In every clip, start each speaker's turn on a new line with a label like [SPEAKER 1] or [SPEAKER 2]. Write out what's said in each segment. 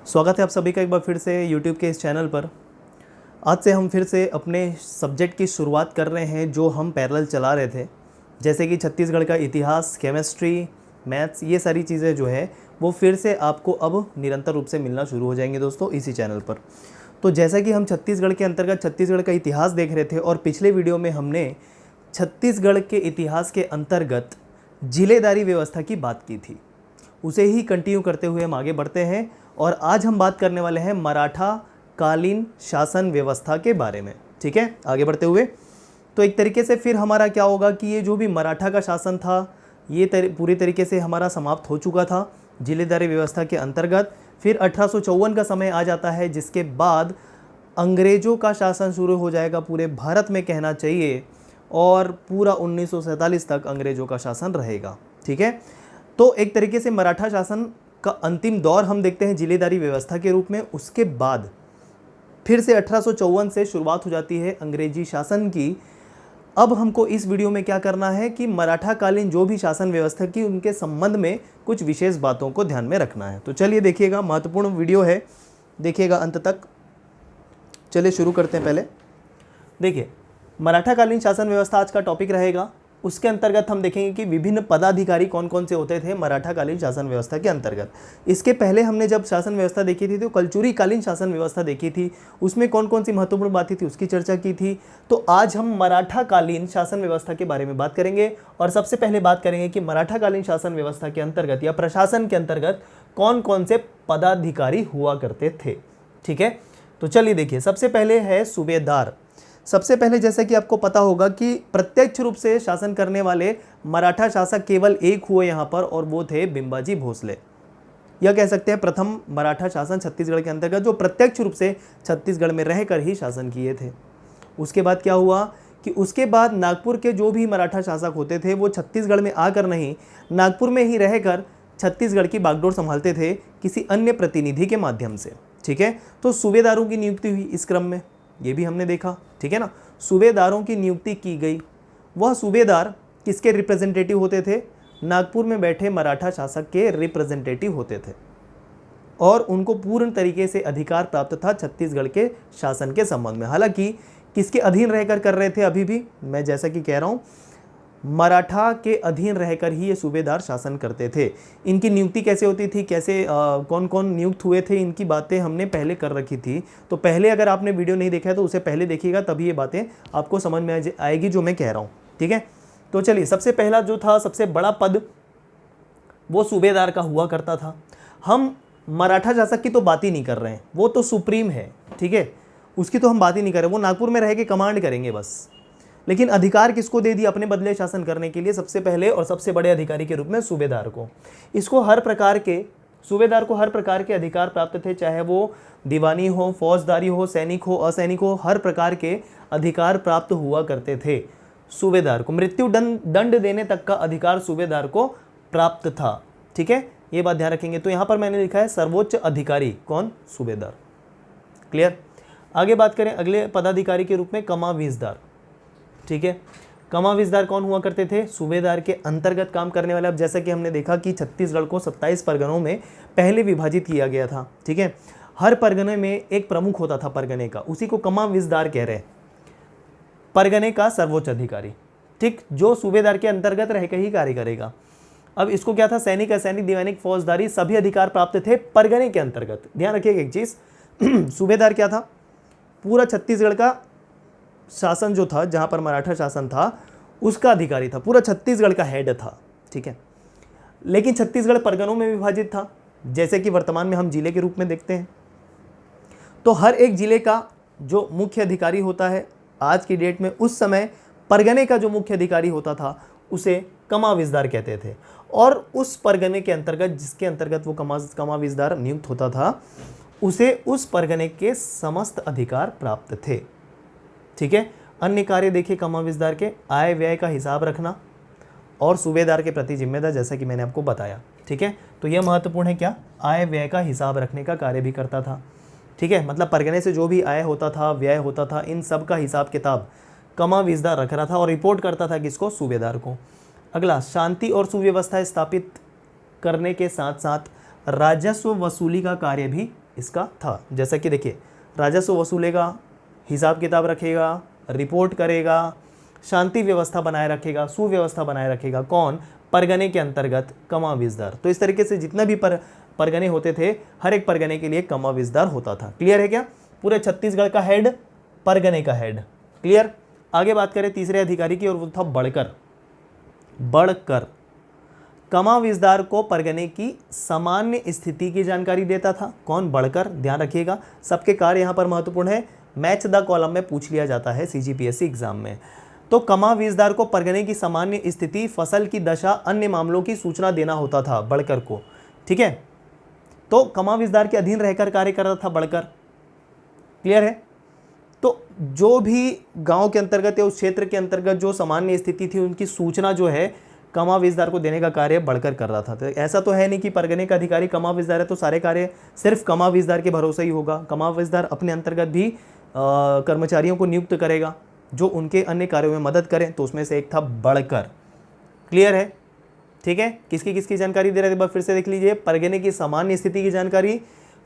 [SPEAKER 1] स्वागत है आप सभी का एक बार फिर से YouTube के इस चैनल पर। आज से हम फिर से अपने सब्जेक्ट की शुरुआत कर रहे हैं जो हम पैरेलल चला रहे थे, जैसे कि छत्तीसगढ़ का इतिहास, केमिस्ट्री, मैथ्स, ये सारी चीज़ें जो है वो फिर से आपको अब निरंतर रूप से मिलना शुरू हो जाएंगे दोस्तों इसी चैनल पर। तो जैसा कि हम छत्तीसगढ़ के अंतर्गत छत्तीसगढ़ का इतिहास देख रहे थे और पिछले वीडियो में हमने छत्तीसगढ़ के इतिहास के अंतर्गत जिलेदारी व्यवस्था की बात की थी, उसे ही कंटिन्यू करते हुए हम आगे बढ़ते हैं और आज हम बात करने वाले हैं मराठा कालीन शासन व्यवस्था के बारे में। ठीक है, आगे बढ़ते हुए तो एक तरीके से फिर हमारा क्या होगा कि ये जो भी मराठा का शासन था ये पूरी तरीके से हमारा समाप्त हो चुका था जिलेदारी व्यवस्था के अंतर्गत। फिर 1854 का समय आ जाता है जिसके बाद अंग्रेज़ों का शासन शुरू हो जाएगा पूरे भारत में कहना चाहिए, और पूरा 1947 तक अंग्रेज़ों का शासन रहेगा। ठीक है, तो एक तरीके से मराठा शासन का अंतिम दौर हम देखते हैं जिलेदारी व्यवस्था के रूप में। उसके बाद फिर से 1854 से शुरुआत हो जाती है अंग्रेजी शासन की। अब हमको इस वीडियो में क्या करना है कि मराठा कालीन जो भी शासन व्यवस्था की उनके संबंध में कुछ विशेष बातों को ध्यान में रखना है। तो चलिए देखिएगा, महत्वपूर्ण वीडियो है, देखिएगा अंत तक। चलिए शुरू करते हैं। पहले देखिए, मराठा कालीन शासन व्यवस्था आज का टॉपिक रहेगा। उसके अंतर्गत हम देखेंगे कि विभिन्न पदाधिकारी कौन कौन से होते थे मराठा कालीन शासन व्यवस्था के अंतर्गत। इसके पहले हमने जब शासन व्यवस्था देखी थी तो कलचुरी कालीन शासन व्यवस्था देखी थी, उसमें कौन कौन सी महत्वपूर्ण बातें थी उसकी चर्चा की थी। तो आज हम मराठा कालीन शासन व्यवस्था के बारे में बात करेंगे और सबसे पहले बात करेंगे कि मराठा कालीन शासन व्यवस्था के अंतर्गत या प्रशासन के अंतर्गत कौन कौन से पदाधिकारी हुआ करते थे। ठीक है, तो चलिए देखिए, सबसे पहले है सूबेदार। सबसे पहले जैसा कि आपको पता होगा कि प्रत्यक्ष रूप से शासन करने वाले मराठा शासक केवल एक हुए यहाँ पर, और वो थे बिंबाजी भोसले। यह कह सकते हैं प्रथम मराठा शासन छत्तीसगढ़ के अंतर्गत जो प्रत्यक्ष रूप से छत्तीसगढ़ में रहकर ही शासन किए थे। उसके बाद क्या हुआ कि उसके बाद नागपुर के जो भी मराठा शासक होते थे वो छत्तीसगढ़ में आकर नहीं, नागपुर में ही रहकर छत्तीसगढ़ की बागडोर संभालते थे किसी अन्य प्रतिनिधि के माध्यम से। ठीक है, तो सूबेदारों की नियुक्ति हुई इस क्रम में, ये भी हमने देखा। ठीक है ना, सूबेदारों की नियुक्ति की गई। वह सूबेदार किसके रिप्रेजेंटेटिव होते थे? नागपुर में बैठे मराठा शासक के रिप्रेजेंटेटिव होते थे और उनको पूर्ण तरीके से अधिकार प्राप्त था छत्तीसगढ़ के शासन के संबंध में। हालांकि किसके अधीन रहकर कर रहे थे? अभी भी मैं जैसा कि कह रहा हूँ, मराठा के अधीन रहकर ही ये सूबेदार शासन करते थे। इनकी नियुक्ति कैसे होती थी, कैसे कौन कौन नियुक्त हुए थे, इनकी बातें हमने पहले कर रखी थी। तो पहले अगर आपने वीडियो नहीं देखा है तो उसे पहले देखिएगा, तभी ये बातें आपको समझ में आएगी जो मैं कह रहा हूँ। ठीक है, तो चलिए, सबसे पहला जो था सबसे बड़ा पद वो सूबेदार का हुआ करता था। हम मराठा शासक की तो बात ही नहीं कर रहे हैं, वो तो सुप्रीम है। ठीक है, उसकी तो हम बात ही नहीं कर रहे, वो नागपुर में रह के कमांड करेंगे बस। लेकिन अधिकार किसको दे दिया अपने बदले शासन करने के लिए? सबसे पहले और सबसे बड़े अधिकारी के रूप में सूबेदार को। इसको हर प्रकार के सूबेदार को हर प्रकार के अधिकार प्राप्त थे, चाहे वो दीवानी हो, फौजदारी हो, सैनिक हो, असैनिक हो, हर प्रकार के अधिकार प्राप्त हुआ करते थे सूबेदार को। मृत्यु दंड देने तक का अधिकार सूबेदार को प्राप्त था। ठीक है, ये बात ध्यान रखेंगे। तो यहाँ पर मैंने लिखा है सर्वोच्च अधिकारी कौन? सूबेदार। क्लियर। आगे बात करें अगले पदाधिकारी के रूप में कमाविजदार। ठीक है, कमाविजदार कौन हुआ करते थे? सूबेदार के अंतर्गत काम करने वाले। अब जैसा कि हमने देखा कि छत्तीसगढ़ को 27 परगनों में पहले विभाजित किया गया था। ठीक है, हर परगने में एक प्रमुख होता था परगने का, उसी को कमाविजदार कह रहे हैं, परगने का सर्वोच्च अधिकारी। ठीक, जो सूबेदार के अंतर्गत रहकर ही कार्य करेगा। अब इसको क्या था? सैनिक, असैनिक, दीवानिक, फौजदारी सभी अधिकार प्राप्त थे परगने के अंतर्गत। ध्यान रखिएगा एक चीज, सूबेदार क्या था? पूरा छत्तीसगढ़ का शासन जो था, जहां पर मराठा शासन था उसका अधिकारी था, पूरा छत्तीसगढ़ का हेड था। ठीक है, लेकिन छत्तीसगढ़ परगनों में विभाजित था, जैसे कि वर्तमान में हम जिले के रूप में देखते हैं। तो हर एक जिले का जो मुख्य अधिकारी होता है आज की डेट में, उस समय परगने का जो मुख्य अधिकारी होता था उसे कमाविजदार कहते थे। और उस परगने के अंतर्गत, जिसके अंतर्गत वो कमाविजदार नियुक्त होता था, उसे उस परगने के समस्त अधिकार प्राप्त थे। ठीक है, अन्य कार्य देखिए कमाविजदार के, आय व्यय का हिसाब रखना और सूबेदार के प्रति जिम्मेदार, जैसा कि मैंने आपको बताया। ठीक है, तो यह महत्वपूर्ण है, क्या? आय व्यय का हिसाब रखने का कार्य भी करता था। ठीक है, मतलब परगने से जो भी आय होता था, व्यय होता था, इन सब का हिसाब किताब कमाविजदार रख रहा था और रिपोर्ट करता था किसको? सूबेदार को। अगला, शांति और सुव्यवस्था स्थापित करने के साथ साथ राजस्व वसूली का कार्य भी इसका था। जैसा कि देखिए, राजस्व वसूलेगा, हिसाब किताब रखेगा, रिपोर्ट करेगा, शांति व्यवस्था बनाए रखेगा, सुव्यवस्था बनाए रखेगा। कौन? परगने के अंतर्गत कमाविजदार। तो इस तरीके से जितना भी परगने होते थे, हर एक परगने के लिए कमाविजदार होता था। क्लियर है क्या? पूरे छत्तीसगढ़ का हेड, परगने का हेड। क्लियर? आगे बात करें तीसरे अधिकारी की, और वो था बड़कर। बड़कर कमाविजदार को परगने की सामान्य स्थिति की जानकारी देता था। कौन? बड़कर। ध्यान रखिएगा, सबके कार्य यहाँ पर महत्वपूर्ण है, मैच द कॉलम में पूछ लिया जाता है CGPSC एग्जाम में। तो कमाविजदार को परगने की सामान्य स्थिति, फसल की दशा, अन्य मामलों की सूचना देना होता था बड़कर को। ठीक है, तो कमाविजदार के अधीन रहकर कार्य कर रहा था बड़कर। क्लियर है? तो जो भी गांव के अंतर्गत या उस क्षेत्र के अंतर्गत जो सामान्य स्थिति थी, उनकी सूचना जो है कमाविजदार को देने का कार्य बड़कर कर रहा था। तो ऐसा तो है नहीं कि परगने का अधिकारी कमाविजदार है तो सारे कार्य सिर्फ कमाविजदार के भरोसे ही होगा। कमाविजदार अपने अंतर्गत भी कर्मचारियों को नियुक्त करेगा जो उनके अन्य कार्यों में मदद करें, तो उसमें से एक था बड़कर। क्लियर है? ठीक है, किसकी किसकी जानकारी दे रहे थे, फिर से देख लीजिए। परगने की सामान्य स्थिति की जानकारी,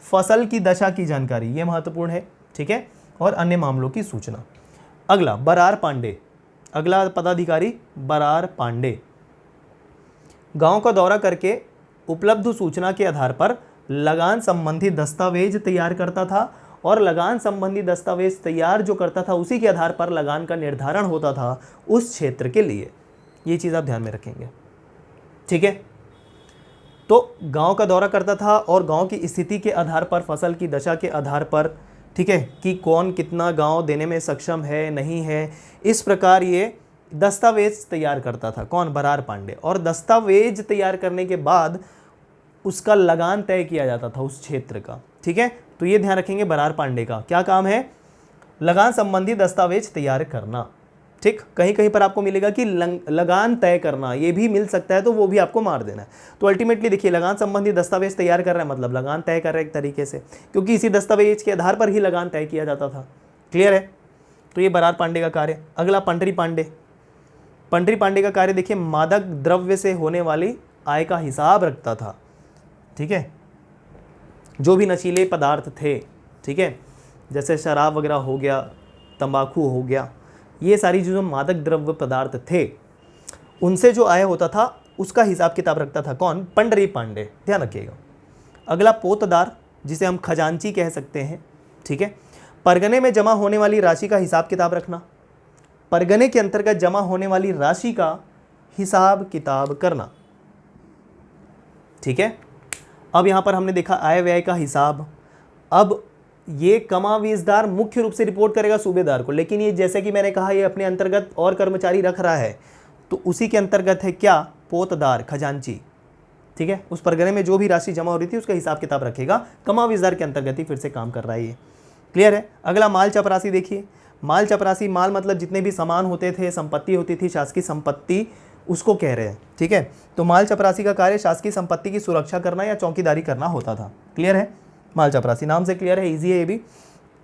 [SPEAKER 1] फसल की दशा की जानकारी, ये महत्वपूर्ण है। ठीक है, और अन्य मामलों की सूचना। अगला बरार पांडे, अगला पदाधिकारी बरार पांडे गांव का दौरा करके उपलब्ध सूचना के आधार पर लगान संबंधी दस्तावेज तैयार करता था, और लगान संबंधी दस्तावेज तैयार जो करता था उसी के आधार पर लगान का निर्धारण होता था उस क्षेत्र के लिए। ये चीज़ आप ध्यान में रखेंगे। ठीक है, तो गांव का दौरा करता था और गांव की स्थिति के आधार पर, फसल की दशा के आधार पर, ठीक है, कि कौन कितना गांव देने में सक्षम है नहीं है, इस प्रकार ये दस्तावेज तैयार करता था। कौन? बरार पांडे। और दस्तावेज तैयार करने के बाद उसका लगान तय किया जाता था उस क्षेत्र का। ठीक है, तो ये ध्यान रखेंगे, बरार पांडे का क्या काम है? लगान संबंधी दस्तावेज तैयार करना। ठीक, कहीं कहीं पर आपको मिलेगा कि लगान तय करना, ये भी मिल सकता है, तो वो भी आपको मार देना है। तो अल्टीमेटली देखिए, लगान संबंधी दस्तावेज तैयार कर रहा है मतलब लगान तय कर रहा है एक तरीके से, क्योंकि इसी दस्तावेज के आधार पर ही लगान तय किया जाता था। क्लियर है? तो ये बरार पांडे का कार्य। अगला पंडरी पांडे। पंडरी पांडे का कार्य देखिए, मादक द्रव्य से होने वाली आय का हिसाब रखता था। ठीक है, जो भी नशीले पदार्थ थे, ठीक है, जैसे शराब वगैरह हो गया, तंबाकू हो गया, ये सारी जो मादक द्रव्य पदार्थ थे, उनसे जो आय होता था उसका हिसाब किताब रखता था। कौन? पंडरी पांडे। ध्यान रखिएगा। अगला पोतदार, जिसे हम खजांची कह सकते हैं। ठीक है, परगने में जमा होने वाली राशि का हिसाब किताब रखना, परगने के अंतर्गत जमा होने वाली राशि का हिसाब किताब करना। ठीक है, अब यहां पर हमने देखा आय व्यय का हिसाब। अब ये कमाविजदार मुख्य रूप से रिपोर्ट करेगा सूबेदार को, लेकिन ये जैसे कि मैंने कहा, ये अपने अंतर्गत और कर्मचारी रख रहा है, तो उसी के अंतर्गत है क्या? पोतदार, खजांची। ठीक है, उस परगने में जो भी राशि जमा हो रही थी उसका हिसाब किताब रखेगा, कमाविजदार के अंतर्गत ही फिर से काम कर रहा है ये। क्लियर है? अगला माल चपरासी देखिए। माल चपरासी, माल मतलब जितने भी सामान होते थे, संपत्ति होती थी, शासकीय संपत्ति, उसको कह रहे हैं। ठीक है, तो माल चपरासी का कार्य शासकीय संपत्ति की सुरक्षा करना या चौकीदारी करना होता था। क्लियर है? माल चपरासी नाम से क्लियर है, इजी है ये भी।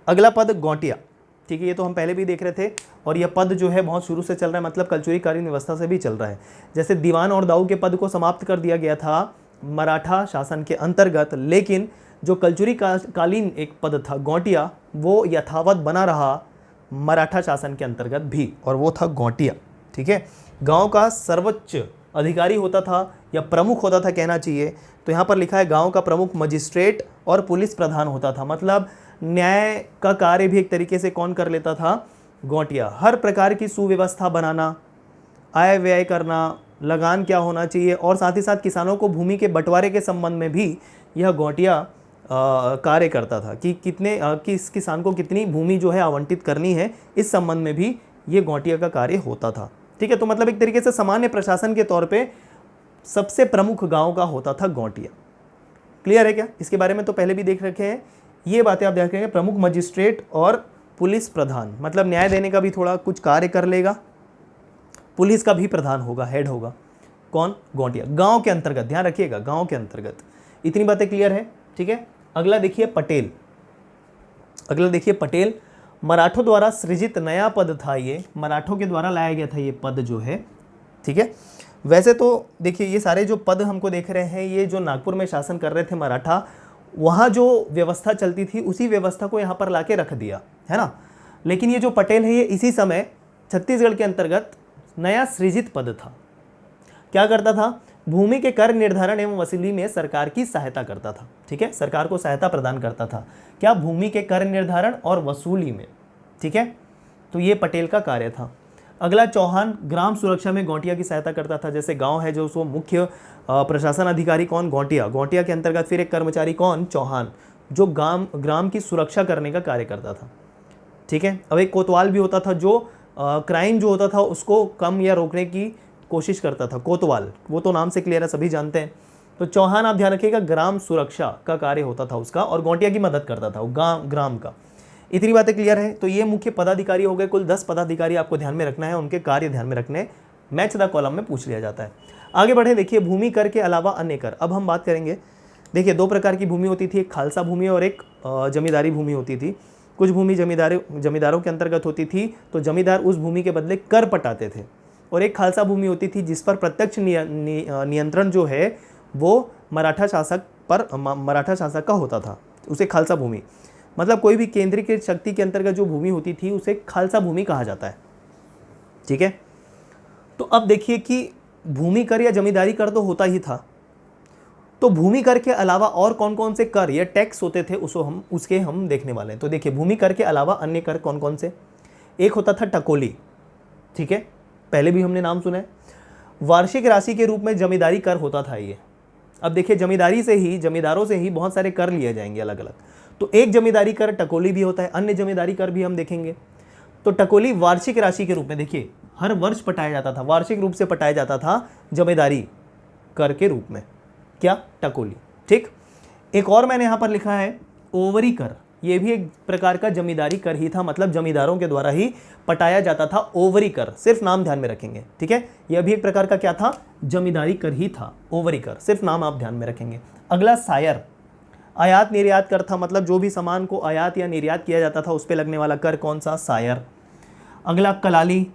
[SPEAKER 1] अगला पद गौटिया। ठीक है, ये तो हम पहले भी देख रहे थे, और यह पद जो है बहुत शुरू से चल रहा है, मतलब कलचुरी कालीन व्यवस्था से भी चल रहा है। जैसे दीवान और दाऊ के पद को समाप्त कर दिया गया था मराठा शासन के अंतर्गत, लेकिन जो कलचुरी कालीन एक पद था गौटिया, वो यथावत बना रहा मराठा शासन के अंतर्गत भी, और वो था गौटिया। ठीक है, गांव का सर्वोच्च अधिकारी होता था या प्रमुख होता था कहना चाहिए, तो यहाँ पर लिखा है गांव का प्रमुख मजिस्ट्रेट और पुलिस प्रधान होता था। मतलब न्याय का कार्य भी एक तरीके से कौन कर लेता था? गौटिया। हर प्रकार की सुव्यवस्था बनाना, आय व्यय करना, लगान क्या होना चाहिए, और साथ ही साथ किसानों को भूमि के बंटवारे के संबंध में भी यह गौटिया कार्य करता था कि किस किसान को कितनी भूमि जो है आवंटित करनी है, इस संबंध में भी ये गौटिया का कार्य होता था। ठीक है, तो मतलब एक तरीके से सामान्य प्रशासन के तौर पे सबसे प्रमुख गांव का होता था गौटिया। क्लियर है क्या? इसके बारे में तो पहले भी देख रखे हैं, ये बातें आप देखेंगे। प्रमुख मजिस्ट्रेट और पुलिस प्रधान, मतलब न्याय देने का भी थोड़ा कुछ कार्य कर लेगा, पुलिस का भी प्रधान होगा, हेड होगा। कौन? गौटिया। गांव के अंतर्गत, ध्यान रखिएगा, गांव के अंतर्गत। इतनी बातें क्लियर है? ठीक है, अगला देखिए पटेल। अगला देखिए पटेल, मराठों द्वारा सृजित नया पद था, ये मराठों के द्वारा लाया गया था ये पद जो है। ठीक है, वैसे तो देखिए ये सारे जो पद हमको देख रहे हैं, ये जो नागपुर में शासन कर रहे थे मराठा, वहाँ जो व्यवस्था चलती थी उसी व्यवस्था को यहाँ पर लाके रख दिया, है ना। लेकिन ये जो पटेल है ये इसी समय छत्तीसगढ़ के अंतर्गत नया सृजित पद था। क्या करता था? भूमि के कर निर्धारण एवं वसूली में सरकार की सहायता करता था। ठीक है, सरकार को सहायता प्रदान करता था। क्या? भूमि के कर निर्धारण और वसूली में। ठीक है, तो ये पटेल का कार्य था। अगला, चौहान ग्राम सुरक्षा में गौटिया की सहायता करता था। जैसे गांव है जो उसको मुख्य प्रशासन अधिकारी कौन? गौटिया। गौटिया के अंतर्गत फिर एक कर्मचारी कौन? चौहान, जो ग्राम की सुरक्षा करने का कार्य करता था। ठीक है, अब एक कोतवाल भी होता था जो क्राइम जो होता था उसको कम या रोकने की कोशिश करता था। कोतवाल, वो तो नाम से क्लियर है, सभी जानते हैं। तो चौहान, आप ध्यान रखिएगा, ग्राम सुरक्षा का कार्य होता था उसका, और गौटिया की मदद करता था वो ग्राम का। इतनी बातें क्लियर है। तो ये मुख्य पदाधिकारी हो गए। कुल 10 पदाधिकारी आपको ध्यान में रखना है, उनके कार्य ध्यान में रखने, मैच द कॉलम में पूछ लिया जाता है। आगे बढ़े, देखिए भूमि कर के अलावा अन्य कर। अब हम बात करेंगे, देखिए 2 प्रकार की भूमि होती थी, एक खालसा भूमि और एक जमींदारी भूमि होती थी। कुछ भूमि जमींदारों के अंतर्गत होती थी, तो जमींदार उस भूमि के बदले कर पटाते थे। और एक खालसा भूमि होती थी जिस पर प्रत्यक्ष नियंत्रण जो है वो मराठा शासक का होता था, उसे खालसा भूमि, मतलब कोई भी केंद्रीय शक्ति के अंतर्गत जो भूमि होती थी उसे खालसा भूमि कहा जाता है। ठीक है, तो अब देखिए कि भूमि कर या जमींदारी कर तो होता ही था, तो भूमि कर के अलावा और कौन कौन से कर या टैक्स होते थे उसके हम देखने वाले हैं। तो देखिए भूमि कर के अलावा अन्य कर कौन कौन से? एक होता था टकोली। ठीक है, पहले भी हमने नाम सुना है। वार्षिक राशि के रूप में जमींदारी कर होता था ये। अब देखिए जमींदारों से ही बहुत सारे कर लिए जाएंगे अलग अलग। तो एक जमींदारी कर टकोली भी होता है, अन्य जमींदारी कर भी हम देखेंगे। तो टकोली वार्षिक राशि के रूप में, देखिए हर वर्ष पटाया जाता था, वार्षिक रूप से पटाया जाता था जमींदारी कर के रूप में। क्या? टकोली। ठीक, एक और मैंने यहां पर लिखा है ओवरी कर। यह भी एक प्रकार का जमींदारी कर ही था, मतलब जमींदारों के द्वारा ही पटाया जाता था ओवरी कर। सिर्फ नाम ध्यान में रखेंगे। ठीक है, यह भी एक प्रकार का क्या था? जमींदारी कर ही था, ओवरी कर। सिर्फ नाम आप ध्यान में रखेंगे। अगला, सायर, आयात निर्यात कर था, मतलब जो भी सामान को आयात या निर्यात किया जाता था उस पर लगने वाला कर कौन सा? सायर। अगला, कलाली,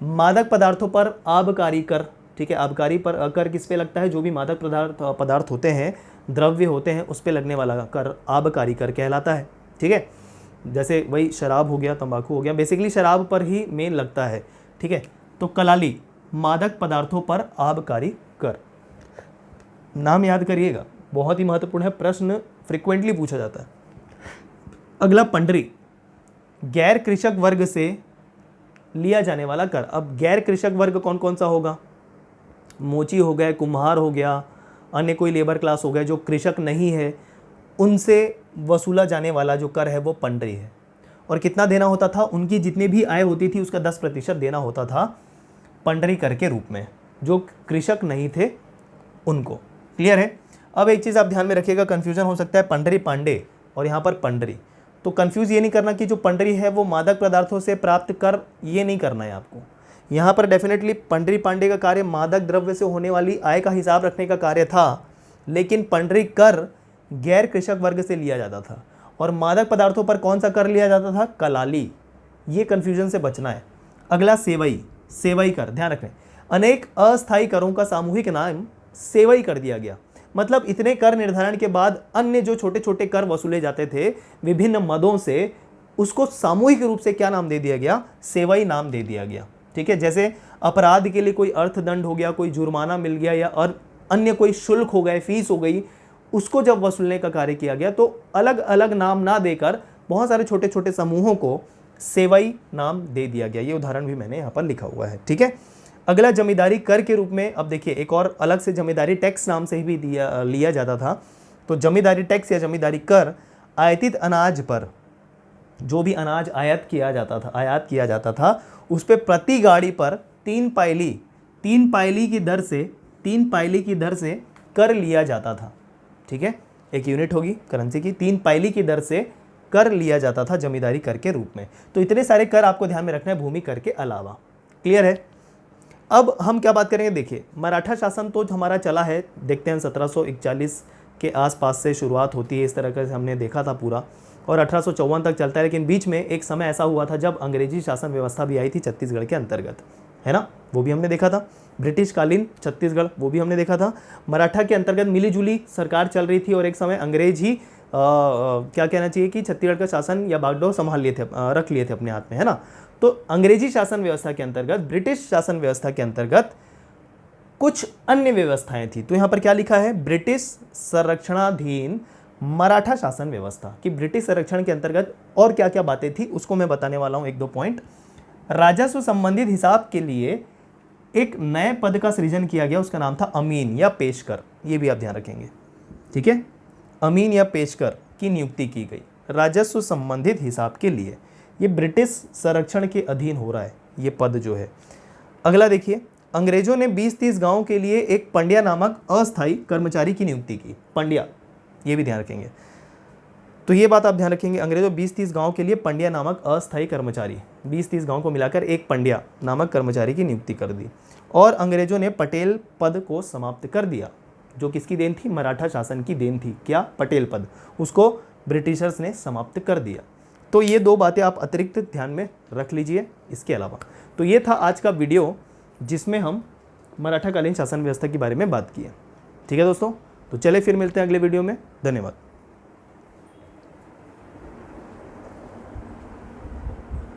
[SPEAKER 1] मादक पदार्थों पर आबकारी कर। ठीक है, आबकारी पर कर किस पे लगता है? जो भी मादक पदार्थ होते हैं, द्रव्य होते हैं, उस पे लगने वाला कर आबकारी कर कहलाता है। ठीक है, जैसे वही शराब हो गया, तंबाकू हो गया, बेसिकली शराब पर ही मेन लगता है। ठीक है, तो कलाली, मादक पदार्थों पर आबकारी कर, नाम याद करिएगा, बहुत ही महत्वपूर्ण है, प्रश्न फ्रिक्वेंटली पूछा जाता है। अगला, पंडरी, गैर कृषक वर्ग से लिया जाने वाला कर। अब गैर कृषक वर्ग कौन कौन सा होगा? मोची हो गए, कुम्हार हो गया, अन्य कोई लेबर क्लास हो गया जो कृषक नहीं है, उनसे वसूला जाने वाला जो कर है वो पंडरी है। और कितना देना होता था? उनकी जितनी भी आय होती थी उसका 10% देना होता था पंडरी कर के रूप में, जो कृषक नहीं थे उनको। क्लियर है? अब एक चीज़ आप ध्यान में रखिएगा, कन्फ्यूजन हो सकता है पंडरी पांडे और यहाँ पर पंडरी, तो कंफ्यूज ये नहीं करना कि जो पंडरी है वो मादक पदार्थों से प्राप्त कर, ये नहीं करना है आपको। यहाँ पर डेफिनेटली पंडरी पांडे का कार्य मादक द्रव्य से होने वाली आय का हिसाब रखने का कार्य था, लेकिन पंडरी कर गैर कृषक वर्ग से लिया जाता था। और मादक पदार्थों पर कौन सा कर लिया जाता था? कलाली। ये कन्फ्यूजन से बचना है। अगला, सेवई, सेवई कर, ध्यान रखें, अनेक अस्थायी करों का सामूहिक नाम सेवई कर दिया गया। मतलब इतने कर निर्धारण के बाद अन्य जो छोटे छोटे कर वसूले जाते थे विभिन्न मदों से, उसको सामूहिक रूप से क्या नाम दे दिया गया? सेवई नाम दे दिया गया। ठीक है, जैसे अपराध के लिए कोई अर्थदंड हो गया, कोई जुर्माना मिल गया, या अन्य कोई शुल्क हो गए, फीस हो गई, उसको जब वसूलने का कार्य किया गया तो अलग अलग नाम ना देकर बहुत सारे छोटे छोटे समूहों को सेवई नाम दे दिया गया। ये उदाहरण भी मैंने यहाँ पर लिखा हुआ है। ठीक है, अगला, जमींदारी कर के रूप में, अब देखिए एक और अलग से जमींदारी टैक्स नाम से ही भी लिया जाता था। तो जमींदारी टैक्स या जमींदारी कर आयातित अनाज पर, जो भी अनाज आयात किया जाता था उस पर प्रति गाड़ी पर 3 पायली की दर से कर लिया जाता था। ठीक है, एक यूनिट होगी करेंसी की, 3 पायली की दर से कर लिया जाता था जमींदारी कर के रूप में। तो इतने सारे कर आपको ध्यान में रखना है भूमि कर के अलावा। क्लियर है? अब हम क्या बात करेंगे, देखिए मराठा शासन तो हमारा चला है, देखते हैं 1741 के आसपास से शुरुआत होती है, इस तरह से हमने देखा था पूरा, और 1854 तक चलता है। लेकिन बीच में एक समय ऐसा हुआ था जब अंग्रेजी शासन व्यवस्था भी आई थी छत्तीसगढ़ के अंतर्गत, है ना, वो भी हमने देखा था। ब्रिटिश कालीन छत्तीसगढ़, वो भी हमने देखा था। मराठा के अंतर्गत मिली जुली सरकार चल रही थी और एक समय अंग्रेज ही क्या कहना चाहिए कि छत्तीसगढ़ का शासन या बागडोर संभाल लिए थे, रख लिए थे अपने हाथ में, है ना। तो अंग्रेजी शासन व्यवस्था के अंतर्गत, ब्रिटिश शासन व्यवस्था के अंतर्गत कुछ अन्य व्यवस्थाएं थी। तो यहां पर क्या लिखा है, ब्रिटिश संरक्षणाधीन मराठा शासन व्यवस्था, कि ब्रिटिश संरक्षण के अंतर्गत और क्या क्या बातें थी उसको मैं बताने वाला हूं, एक दो पॉइंट। राजस्व संबंधित हिसाब के लिए एक नए पद का सृजन किया गया, उसका नाम था अमीन या पेशकर, ये भी आप ध्यान रखेंगे, ठीक है। अमीन या पेशकर की नियुक्ति की गई राजस्व संबंधित हिसाब के लिए। ये ब्रिटिश संरक्षण के अधीन हो रहा है ये पद जो है। अगला देखिए, अंग्रेजों ने 20-30 गांवों के लिए एक पंड्या नामक अस्थायी कर्मचारी की नियुक्ति की। पंड्या, ये भी ध्यान रखेंगे, तो ये बात आप ध्यान रखेंगे, अंग्रेजों 20-30 गांवों के लिए पंड्या नामक अस्थायी कर्मचारी, 20-30 गांव को मिलाकर एक पंड्या नामक कर्मचारी की नियुक्ति कर दी। और अंग्रेजों ने पटेल पद को समाप्त कर दिया, जो किसकी देन थी, मराठा शासन की देन थी, क्या, पटेल पद, उसको ब्रिटिशर्स ने समाप्त कर दिया। तो ये दो बातें आप अतिरिक्त ध्यान में रख लीजिए इसके अलावा। तो ये था आज का वीडियो जिसमें हम मराठाकालीन शासन व्यवस्था के बारे में बात की है, ठीक है दोस्तों। तो चले फिर मिलते हैं अगले वीडियो में, धन्यवाद।